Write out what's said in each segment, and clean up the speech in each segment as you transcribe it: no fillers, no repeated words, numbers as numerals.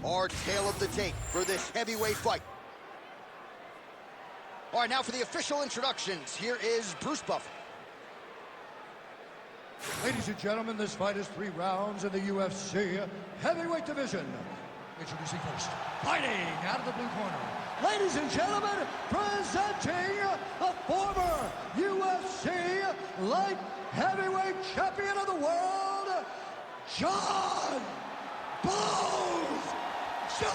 Our tale of the tape for this heavyweight fight. All right, now for the official introductions. Here is Bruce Buffer. Ladies and gentlemen, this fight is 3 rounds in the UFC heavyweight division. Introducing first, fighting out of the blue corner. Ladies and gentlemen, presenting a former UFC light heavyweight champion of the world, John Bones Jones!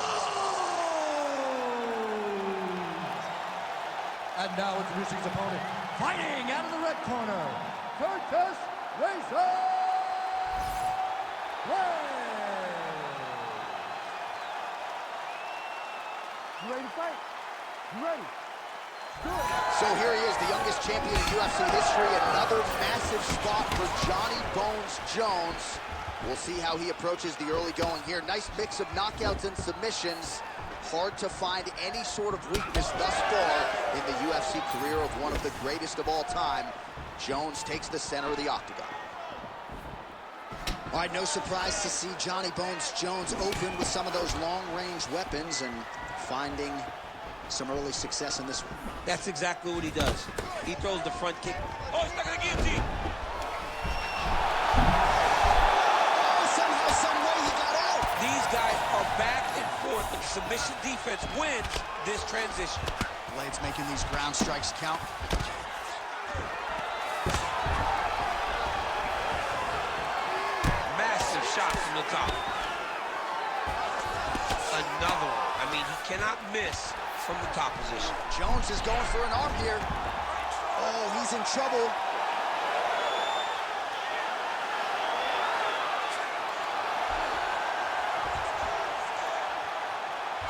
And now introducing his opponent, fighting out of the red corner, Curtis Blaydes. You ready to fight? You ready? So here he is, the youngest champion in UFC history. Another massive spot for Johnny Bones Jones. We'll see how he approaches the early going here. Nice mix of knockouts and submissions. Hard to find any sort of weakness thus far in the UFC career of one of the greatest of all time. Jones takes the center of the octagon. All right, no surprise to see Johnny Bones Jones open with some of those long-range weapons and finding some early success in this one. That's exactly what he does. He throws the front kick. Oh, he's stuck in the guillotine. Oh, somehow, some way he got out. These guys are back and forth, and submission defense wins this transition. Blaydes making these ground strikes count. Massive shot from the top. Another one. I mean, he cannot miss from the top position. Jones is going for an arm here. Oh, he's in trouble.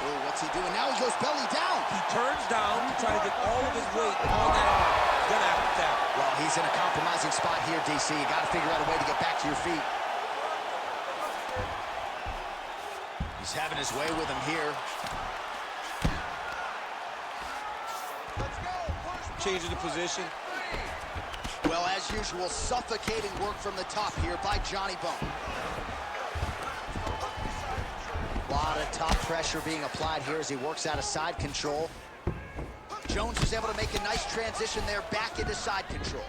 Oh, what's he doing now? He goes belly down. He turns down to try to get all of his weight on that arm. He's gonna have to tap. Well, he's in a compromising spot here, DC. You got to figure out a way to get back to your feet. He's having his way with him here. Changing the position. Well, as usual, suffocating work from the top here by Johnny Bones. A lot of top pressure being applied here as he works out of side control. Jones is able to make a nice transition there back into side control.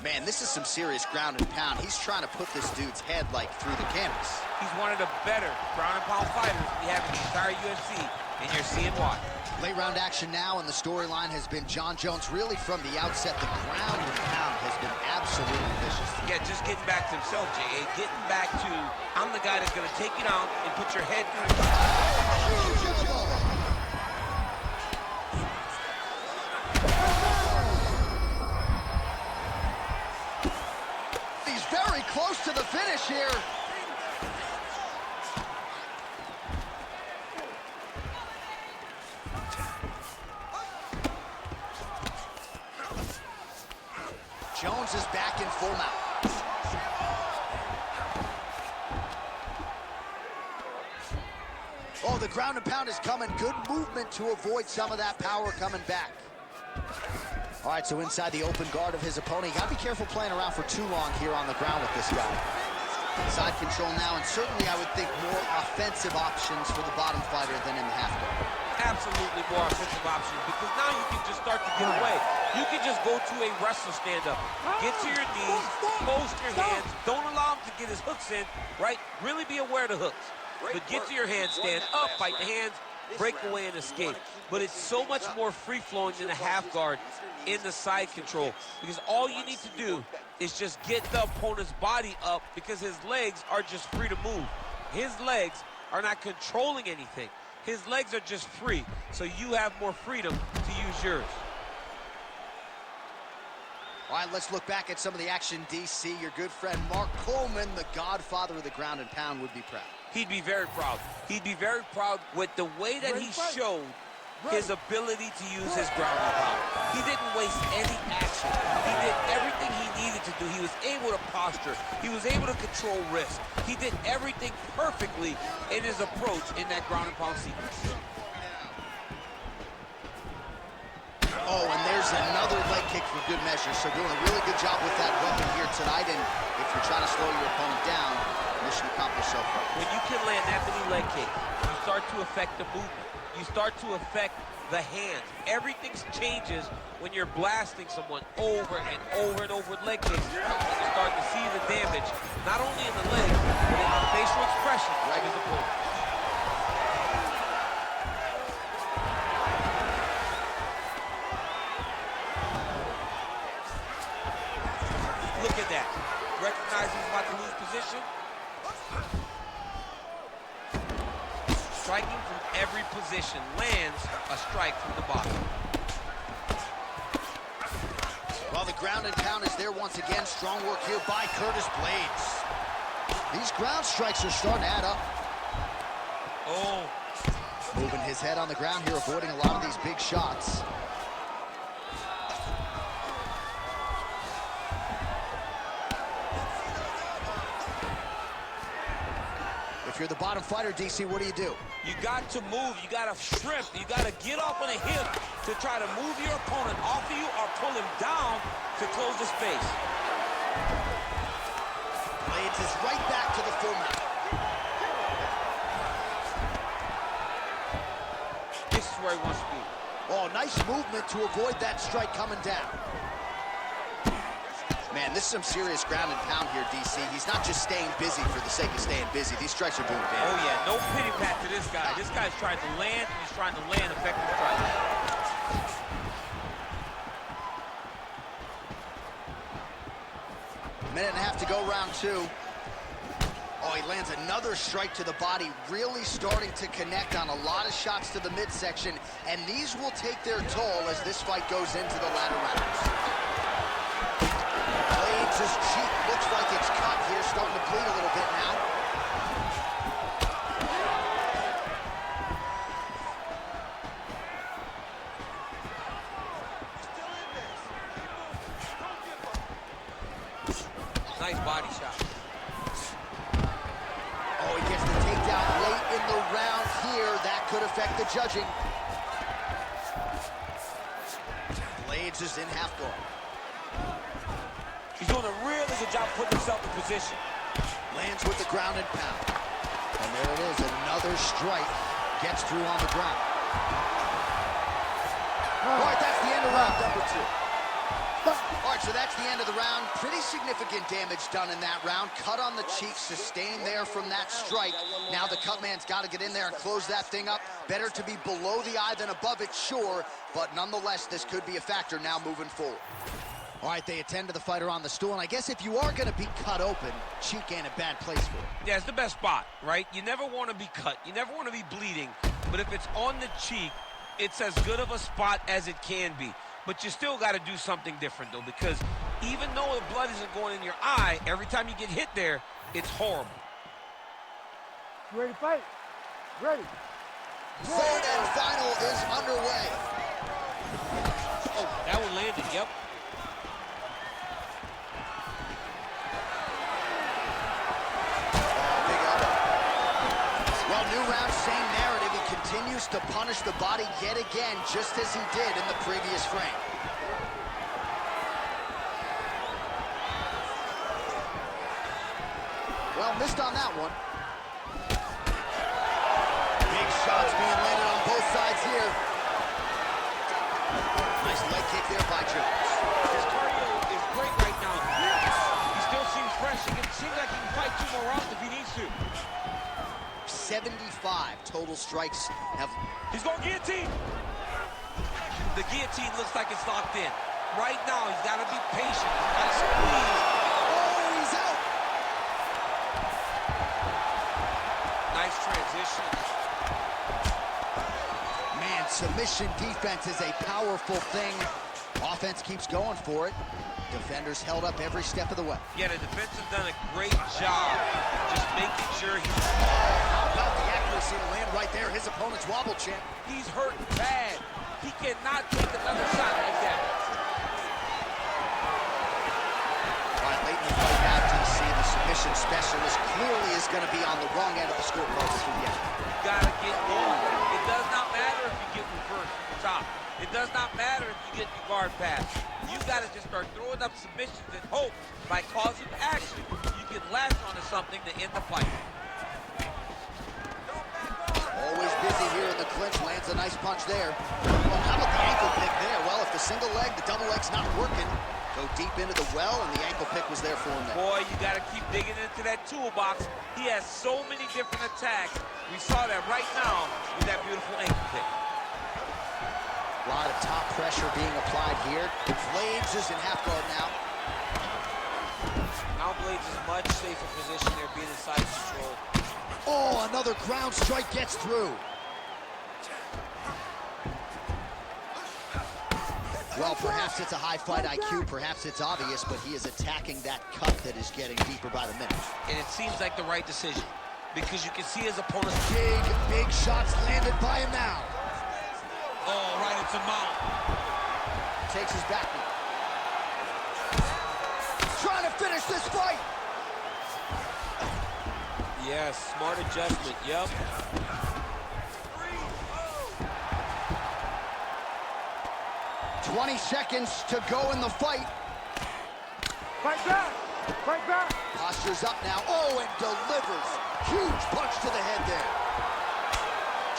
Man, this is some serious ground and pound. He's trying to put this dude's head like through the canvas. He's one of the better ground and pound fighters we have in the entire UFC, and you're seeing why. Late round action now, and the storyline has been John Jones really from the outset. The ground and pound has been absolutely vicious. Yeah, just getting back to himself, J.A. Getting back to, I'm the guy that's going to take you down and put your head through. He's very close to the finish here. Jones is back in full mount. Oh, the ground and pound is coming. Good movement to avoid some of that power coming back. All right, so inside the open guard of his opponent. You gotta be careful playing around for too long here on the ground with this guy. Side control now, and certainly I would think more offensive options for the bottom fighter than in the half guard. Absolutely more offensive options, because now you can just start to get away. You can just go to a wrestler stand-up. Get to your knees, post your hands, don't allow him to get his hooks in, right? Really be aware of the hooks. But get to your handstand, up, fight the hands, break away and escape. But it's so much more free-flowing than a half guard in the side control, because all you need to do is just get the opponent's body up, because his legs are just free to move. His legs are not controlling anything. His legs are just free, so you have more freedom to use yours. All right, let's look back at some of the action, DC. Your good friend Mark Coleman, the godfather of the ground and pound, would be proud. He'd be very proud. He'd be very proud with the way that he showed his ability to use his ground and pound. He didn't waste any action. He did everything he needed to do. He was able to posture. He was able to control risk. He did everything perfectly in his approach in that ground and pound sequence. Oh, and there's another leg kick for good measure. So doing a really good job with that weapon here tonight. And if you're trying to slow your opponent down, mission accomplished so far. When you can land that many leg kicks, you start to affect the movement. You start to affect the hands. Everything changes when you're blasting someone over and over and over with leg kicks. And you start to see the damage, not only in the leg, but in the facial expression of his opponent. Look at that. Recognizes he's about to lose position. Striking from every position, lands a strike from the bottom. Well, the ground and pound is there once again. Strong work here by Curtis Blaydes. These ground strikes are starting to add up. Oh. Moving his head on the ground here, avoiding a lot of these big shots. If you're the bottom fighter, DC, what do? You got to move, you got to shrimp, you got to get off on a hip to try to move your opponent off of you or pull him down to close the space. Blaydes is right back to the full mount. This is where he wants to be. Oh, nice movement to avoid that strike coming down. Man, this is some serious ground and pound here, DC. He's not just staying busy for the sake of staying busy. These strikes are doing damage. Oh, yeah, no pity pat to this guy. This guy's trying to land, and he's trying to land effective strikes. Minute and a half to go, round two. Oh, he lands another strike to the body, really starting to connect on a lot of shots to the midsection, and these will take their toll as this fight goes into the latter rounds. His cheek looks like it's cut here, starting to bleed a little bit now. Nice body shot. Oh, he gets the takedown late in the round here. That could affect the judging. Blaydes is in half guard. He's doing a really good job putting himself in position. Lands with the ground and pound. And there it is, another strike. Gets through on the ground. All right, that's the end of round number two. All right, so that's the end of the round. Pretty significant damage done in that round. Cut on the cheek, sustained there from that strike. Now the cut man's got to get in there and close that thing up. Better to be below the eye than above it, sure. But nonetheless, this could be a factor now moving forward. All right, they attend to the fighter on the stool, and I guess if you are going to be cut open, cheek ain't a bad place for it. Yeah, it's the best spot, right? You never want to be cut. You never want to be bleeding. But if it's on the cheek, it's as good of a spot as it can be. But you still got to do something different, though, because even though the blood isn't going in your eye, every time you get hit there, it's horrible. You ready to fight? Ready. Third and final is underway. Oh, that one landed, yep. Well, new round, same narrative. He continues to punish the body yet again, just as he did in the previous frame. Well, missed on that one. Big shots being landed on both sides here. Nice leg kick there by Jones. His cardio is great right now. He still seems fresh. It seems like he can fight 2 more rounds if he needs to. 75 total strikes have... He's going guillotine. The guillotine looks like it's locked in. Right now, he's got to be patient. He's got to squeeze. Oh, he's out! Nice transition. Man, submission defense is a powerful thing. Offense keeps going for it. Defenders held up every step of the way. Yeah, the defense has done a great job just making sure he's... How about the accuracy to land right there? His opponent's wobble champ. He's hurt bad. He cannot take another shot like that. All right, late in the fight now, DC, the submission specialist clearly is going to be on the wrong end of the scorecard this weekend. Gotta get moved. It does not matter if you get reversed from the top. It does not matter if you get your guard pass. You got to just start throwing up submissions and hope by causing action, you can latch onto something to end the fight. Always the clinch, lands a nice punch there. Well, how about the ankle pick there? Well, if the single leg, the double leg's not working, go deep into the well, and the ankle pick was there for him there. Boy, you got to keep digging into that toolbox. He has so many different attacks. We saw that right now with that beautiful ankle pick. A lot of top pressure being applied here. Blaydes is in half guard now. Now Blaydes is much safer position there, being in side control. Oh, another ground strike gets through. Well, perhaps it's a high fight IQ, perhaps it's obvious, but he is attacking that cut that is getting deeper by the minute. And it seems like the right decision, because you can see his opponent's Big shots landed by him now. oh, right into mount. Takes his back knee. Trying to finish this fight. Yes, smart adjustment, yep. 20 seconds to go in the fight. Fight back! Fight back! Postures up now. Oh, and delivers. Huge punch to the head there.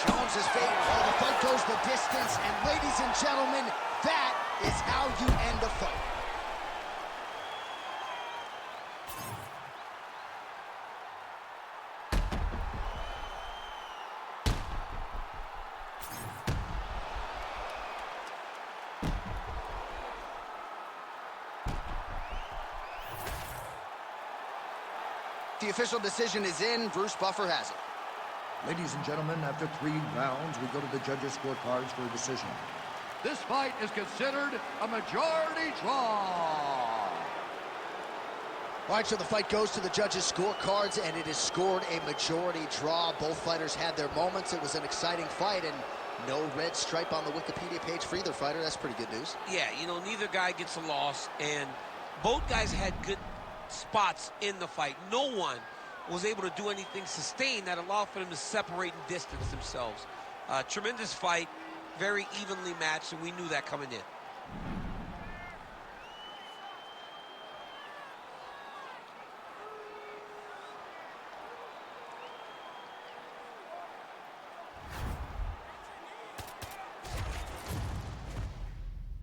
Jones is fading. Oh, the fight goes the distance. And ladies and gentlemen, that is how you end a fight. The official decision is in. Bruce Buffer has it. Ladies and gentlemen, after 3 rounds, we go to the judges' scorecards for a decision. This fight is considered a majority draw. All right, so the fight goes to the judges' scorecards, and it is scored a majority draw. Both fighters had their moments. It was an exciting fight, and no red stripe on the Wikipedia page for either fighter. That's pretty good news. Yeah, you know, neither guy gets a loss, and both guys had good spots in the fight. No one was able to do anything sustained that allowed for them to separate and distance themselves. Tremendous fight, very evenly matched, and we knew that coming in.